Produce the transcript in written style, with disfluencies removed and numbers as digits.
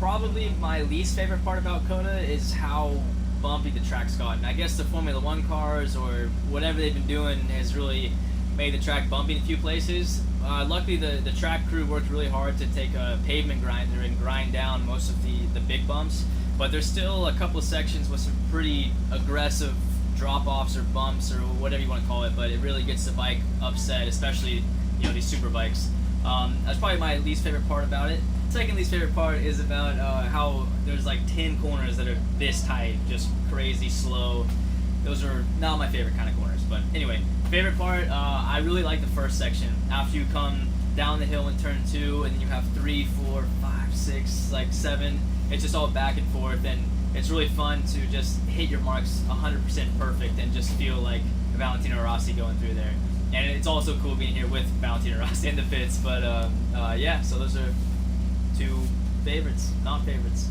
probably my least favorite part about COTA is how bumpy the track's gotten. I guess the Formula One cars or whatever they've been doing has really made the track bumpy in a few places. Luckily, the track crew worked really hard to take a pavement grinder and grind down most of the big bumps, but there's still a couple of sections with some pretty aggressive drop-offs or bumps or whatever you want to call it, but it really gets the bike upset, especially these super bikes. That's probably my least favorite part about it. Second least favorite part is about how there's like 10 corners that are this tight, just crazy slow. Those are not my favorite kind of corners, but anyway, favorite part, I really like the first section. After you come down the hill in turn 2, and then you have 3, 4, 5, 6, like 7, it's just all back and forth, and it's really fun to just hit your marks 100% perfect and just feel like Valentino Rossi going through there. And it's also cool being here with Valentino Rossi in the pits, but yeah, so those are 2 favorites, not favorites.